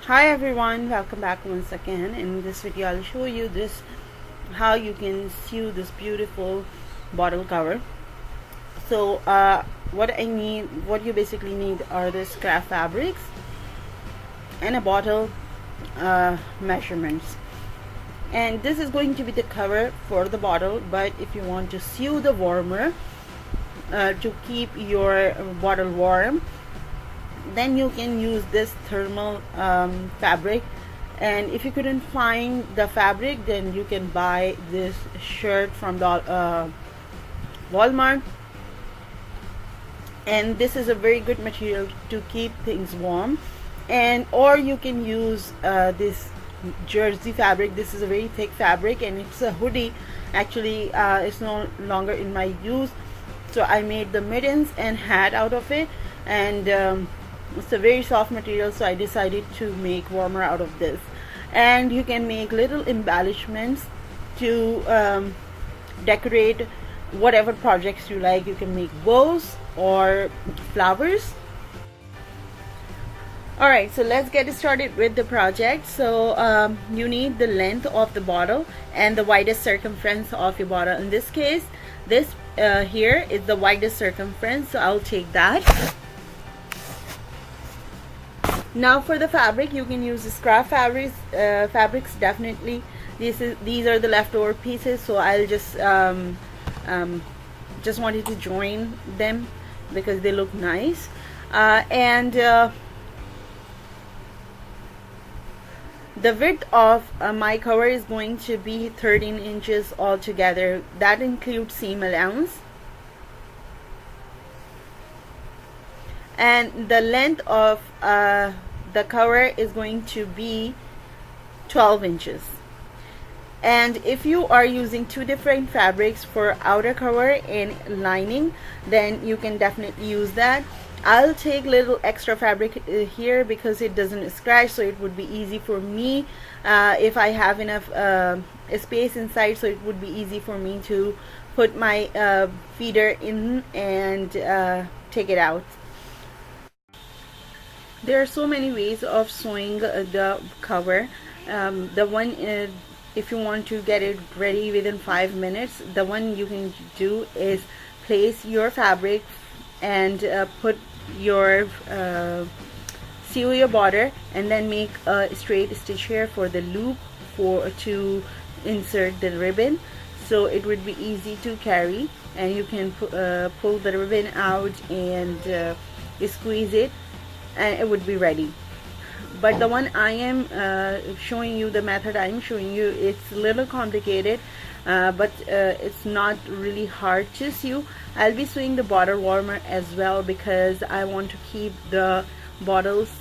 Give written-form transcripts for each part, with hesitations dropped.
Hi everyone, welcome back once again. In this video I'll show you this how you can sew this beautiful bottle cover. So what you basically need are this craft fabrics and a bottle measurements, and this is going to be the cover for the bottle. But if you want to sew the warmer to keep your bottle warm, then you can use this thermal fabric. And if you couldn't find the fabric, then you can buy this shirt from the Walmart, and this is a very good material to keep things warm. And or you can use this jersey fabric. This is a very thick fabric and it's a hoodie. Actually it's no longer in my use, so I made the mittens and hat out of it. And it's a very soft material, so I decided to make warmer out of this. And you can make little embellishments to decorate whatever projects you like. You can make bows or flowers. Alright, so let's get started with the project. So you need the length of the bottle and the widest circumference of your bottle. In this case, this here is the widest circumference, so I'll take that. Now for the fabric, you can use scrap fabrics definitely. These are the leftover pieces, so I'll just wanted to join them because they look nice. The width of my cover is going to be 13 inches altogether. That includes seam allowance. And the length of the cover is going to be 12 inches. And if you are using two different fabrics for outer cover and lining, then you can definitely use that. I'll take little extra fabric here because it doesn't scratch, so it would be easy for me if I have enough space inside, so it would be easy for me to put my feeder in and take it out. There are so many ways of sewing the cover. The one if you want to get it ready within 5 minutes, the one you can do is place your fabric and put your sew your border, and then make a straight stitch here for the loop to insert the ribbon, so it would be easy to carry. And you can pull the ribbon out and squeeze it, and it would be ready. But the one I am showing you, the method I am showing you, it's a little complicated, but it's not really hard to sew. I'll be sewing the bottle warmer as well because I want to keep the bottles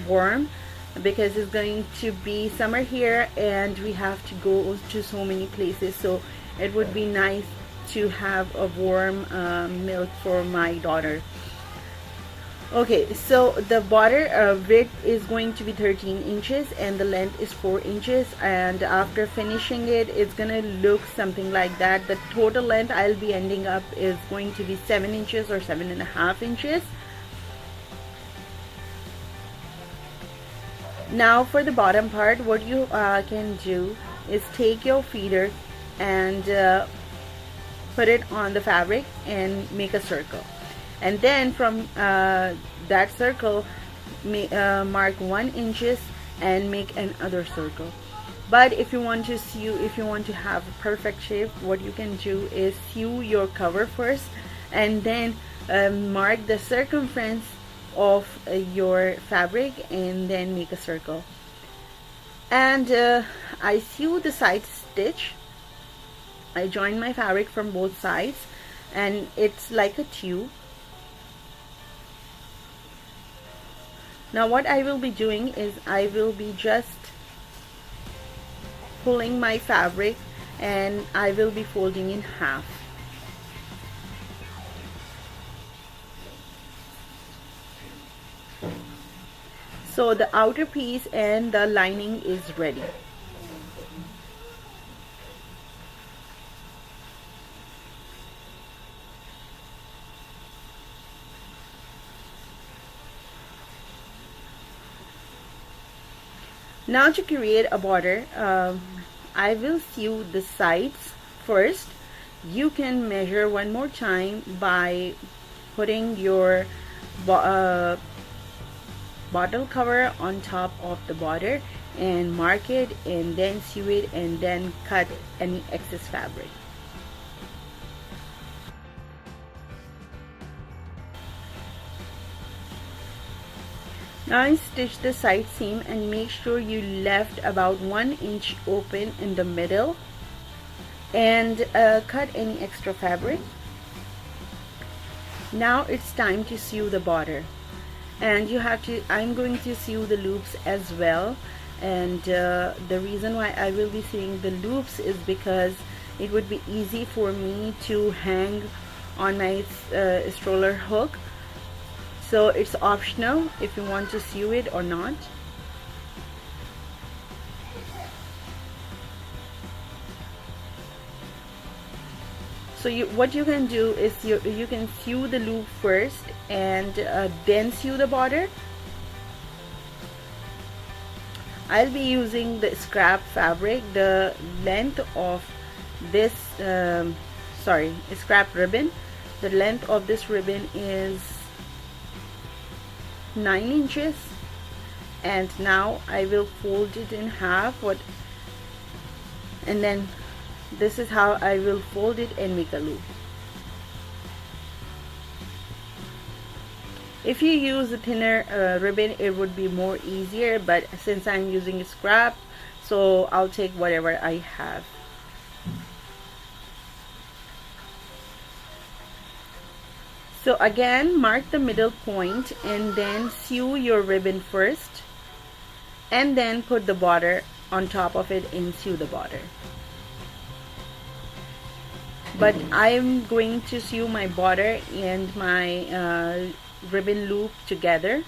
warm, because it's going to be summer here and we have to go to so many places, so it would be nice to have a warm milk for my daughter. Okay, so the border width is going to be 13 inches and the length is 4 inches, and after finishing it, it's gonna look something like that. The total length I'll be ending up is going to be 7 inches or 7.5 inches. Now for the bottom part, what you can do is take your feeder and put it on the fabric and make a circle. And then from that circle, mark 1 inches and make another circle. But if you want to sew, if you want to have a perfect shape, what you can do is sew your cover first and then mark the circumference of your fabric and then make a circle. And I sew the side stitch. I join my fabric from both sides and it's like a tube. Now what I will be doing is I will be just pulling my fabric and I will be folding in half. So the outer piece and the lining is ready. Now to create a border, I will sew the sides first. You can measure one more time by putting your bottle cover on top of the border and mark it, and then sew it, and then cut any excess fabric. Now stitch the side seam and make sure you left about 1 inch open in the middle, and cut any extra fabric. Now it's time to sew the border, and I'm going to sew the loops as well. And the reason why I will be sewing the loops is because it would be easy for me to hang on my stroller hook. So it's optional if you want to sew it or not. So what you can do is you can sew the loop first and then sew the border. I'll be using the scrap fabric. The length of this scrap ribbon. The length of this ribbon is 9 inches, and now I will fold it in half. And then this is how I will fold it and make a loop. If you use a thinner ribbon, it would be more easier, but since I'm using a scrap, so I'll take whatever I have. So again, mark the middle point and then sew your ribbon first, and then put the border on top of it and sew the border. But I'm going to sew my border and my ribbon loop together.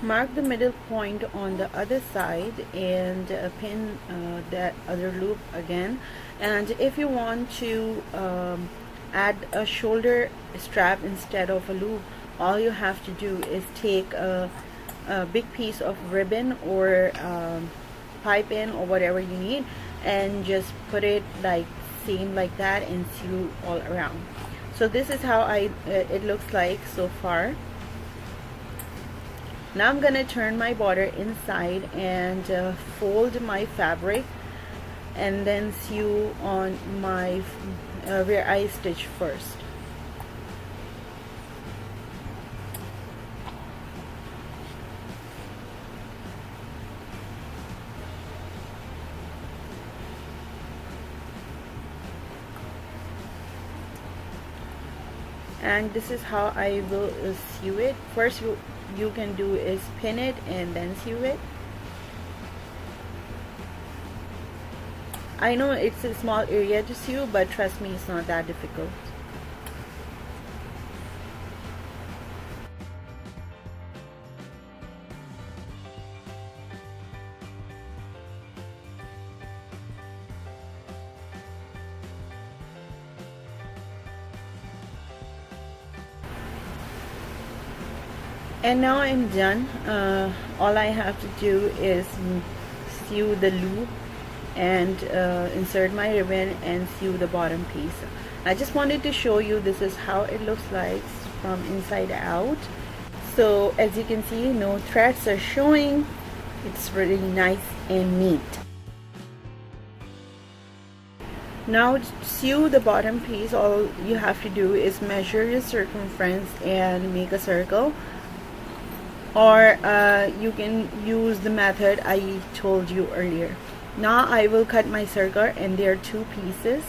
Mark the middle point on the other side and pin that other loop again. And if you want to add a shoulder strap instead of a loop, all you have to do is take a big piece of ribbon or pipe in or whatever you need, and just put it like seam like that and sew all around. So this is how it looks like so far. Now I'm gonna turn my border inside and fold my fabric, and then sew on my where I stitch first. And this is how I will sew it. First you can do is pin it and then sew it. I know it's a small area to sew, but trust me, it's not that difficult. And now I'm done. All I have to do is sew the loop and insert my ribbon and sew the bottom piece. I just wanted to show you this is how it looks like from inside out. So as you can see, no threads are showing. It's really nice and neat. Now to sew the bottom piece, all you have to do is measure your circumference and make a circle, or you can use the method I told you earlier. Now I will cut my circle, and there are 2 pieces.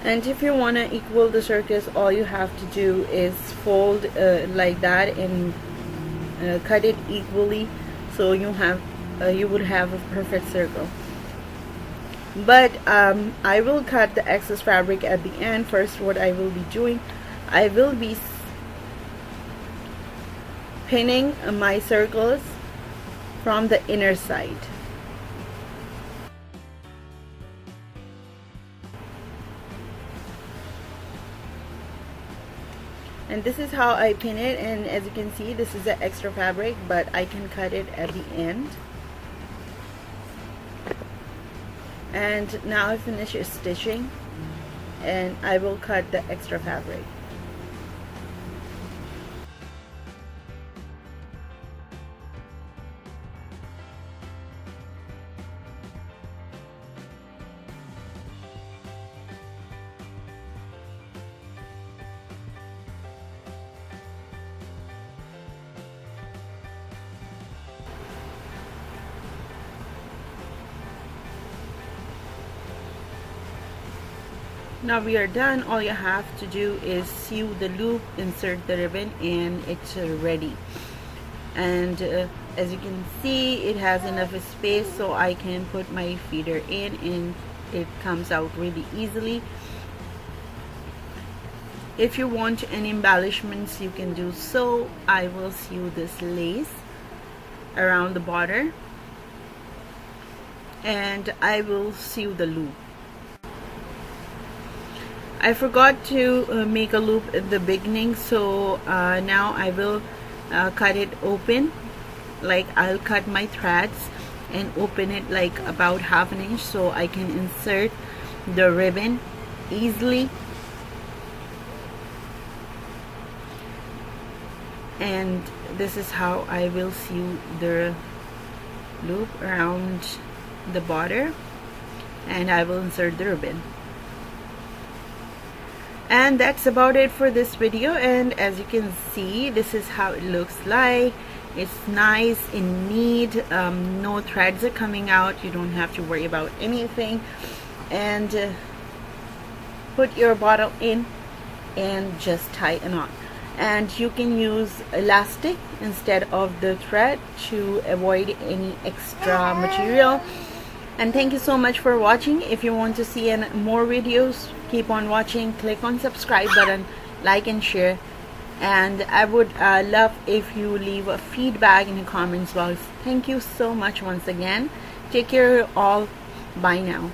And if you want to equal the circus, all you have to do is fold like that and cut it equally, so you would have a perfect circle. But I will cut the excess fabric at the end. First, what I will be doing, I will be pinning my circles from the inner side. And this is how I pin it, and as you can see, this is the extra fabric, but I can cut it at the end. And now I finish stitching, and I will cut the extra fabric. Now we are done. All you have to do is sew the loop, insert the ribbon, and it's ready. And as you can see, it has enough space so I can put my feeder in, and it comes out really easily. If you want any embellishments, you can do so. I will sew this lace around the border, and I will sew the loop. I forgot to make a loop at the beginning, so now I will cut it open. Like, I'll cut my threads and open it like about 1/2 inch so I can insert the ribbon easily. And this is how I will sew the loop around the border, and I will insert the ribbon. And that's about it for this video. And as you can see, this is how it looks like. It's nice and neat. No threads are coming out. You don't have to worry about anything. And put your bottle in and just tie a knot. And you can use elastic instead of the thread to avoid any extra material. And thank you so much for watching. If you want to see more videos, keep on watching. Click on subscribe button, like and share. And I would love if you leave a feedback in the comments box. Thank you so much once again. Take care all. Bye now.